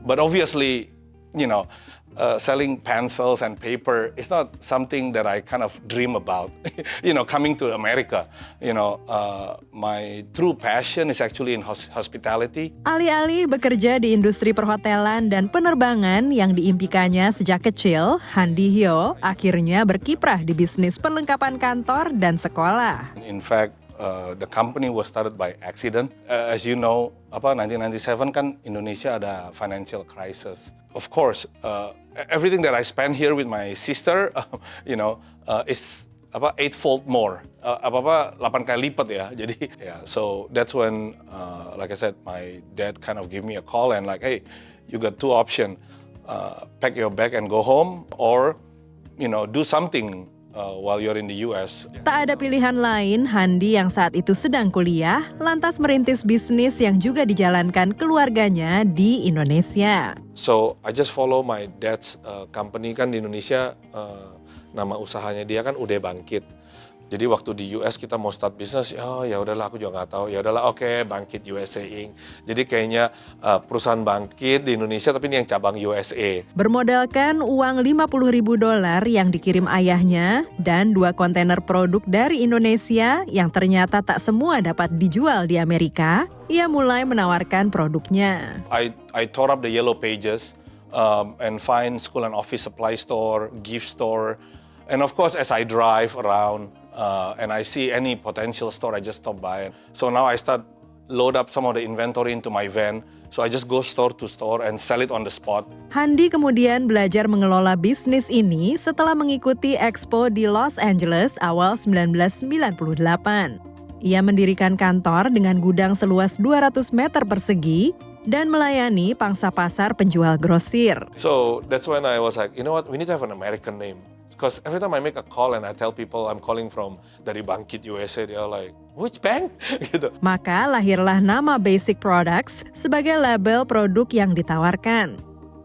But obviously, selling pencils and paper is not something that I kind of dream about. Coming to America, my true passion is actually in hospitality. Alih-alih bekerja di industri perhotelan dan penerbangan yang diimpikannya sejak kecil, Handi Hyo akhirnya berkiprah di bisnis perlengkapan kantor dan sekolah. In fact, the company was started by accident. As you know, 1997 kan Indonesia ada financial crisis. Of course, everything that I spend here with my sister, is eightfold more. 8 kali lipat ya. Jadi, so that's when, like I said, my dad kind of gave me a call and like, hey, you got two options. Pack your bag and go home, or, do something while you're in the US. Tak ada pilihan lain, Handi yang saat itu sedang kuliah, lantas merintis bisnis yang juga dijalankan keluarganya di Indonesia. So, I just follow my dad's company kan di Indonesia, nama usahanya dia kan Udah Bangkit. Jadi waktu di US kita mau start bisnis, ya udahlah aku juga nggak tahu, ya udahlah oke, Bangkit USA Inc. Jadi kayaknya perusahaan bangkit di Indonesia tapi ini yang cabang USA. Bermodalkan uang $50.000 yang dikirim ayahnya dan 2 kontainer produk dari Indonesia yang ternyata tak semua dapat dijual di Amerika, ia mulai menawarkan produknya. I tore up the yellow pages and find school and office supply store, gift store, and of course as I drive around. And I see any potential store, I just stop by. So now I start load up some of the inventory into my van. So I just go store to store and sell it on the spot. Handi kemudian belajar mengelola bisnis ini setelah mengikuti Expo di Los Angeles awal 1998. Ia mendirikan kantor dengan gudang seluas 200 meter persegi dan melayani pangsa pasar penjual grosir. So that's when I was like, you know what, we need to have an American name. Because every time I make a call and I tell people I'm calling from dari Bangkit USA, they're like, which bank? Gitu. Maka lahirlah nama Basic Products sebagai label produk yang ditawarkan.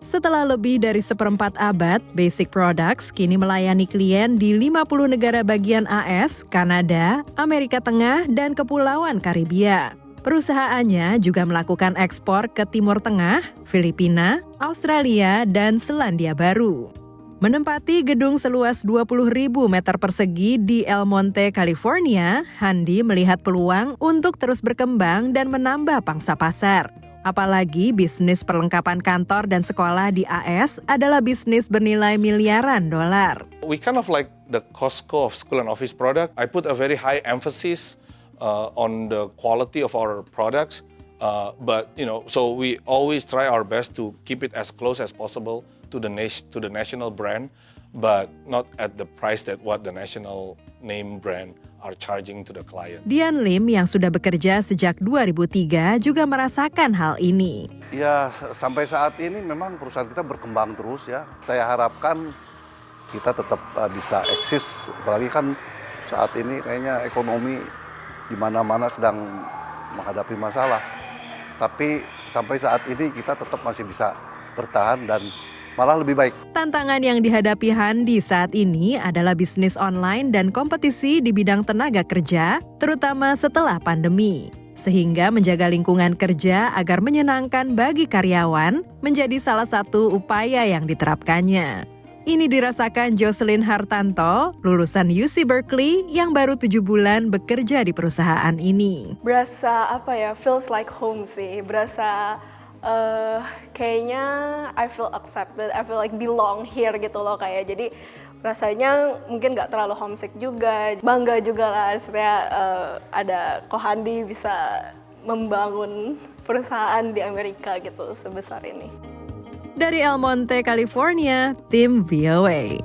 Setelah lebih dari 1/4 abad, Basic Products kini melayani klien di 50 negara bagian AS, Kanada, Amerika Tengah, dan Kepulauan Karibia. Perusahaannya juga melakukan ekspor ke Timur Tengah, Filipina, Australia, dan Selandia Baru. Menempati gedung seluas 20.000 meter persegi di El Monte, California, Handi melihat peluang untuk terus berkembang dan menambah pangsa pasar. Apalagi bisnis perlengkapan kantor dan sekolah di AS adalah bisnis bernilai miliaran dolar. We kind of like the Costco of school and office product. I put a very high emphasis on the quality of our products. But so we always try our best to keep it as close as possible to the national brand, but not at the price that what the national name brand are charging to the client. Dian Lim yang sudah bekerja sejak 2003 juga merasakan hal ini. Ya, sampai saat ini memang perusahaan kita berkembang terus ya. Saya harapkan kita tetap bisa eksis, apalagi kan saat ini kayaknya ekonomi di mana-mana sedang menghadapi masalah. Tapi sampai saat ini kita tetap masih bisa bertahan dan malah lebih baik. Tantangan yang dihadapi Handi saat ini adalah bisnis online dan kompetisi di bidang tenaga kerja, terutama setelah pandemi. Sehingga menjaga lingkungan kerja agar menyenangkan bagi karyawan menjadi salah satu upaya yang diterapkannya. Ini dirasakan Jocelyn Hartanto, lulusan UC Berkeley yang baru 7 bulan bekerja di perusahaan ini. Berasa feels like home sih, berasa kayaknya I feel accepted, I feel like belong here gitu loh kayak. Jadi rasanya mungkin nggak terlalu homesick juga, bangga juga lah sebenarnya ada Ko Handi bisa membangun perusahaan di Amerika gitu sebesar ini. Dari El Monte, California, tim VOA.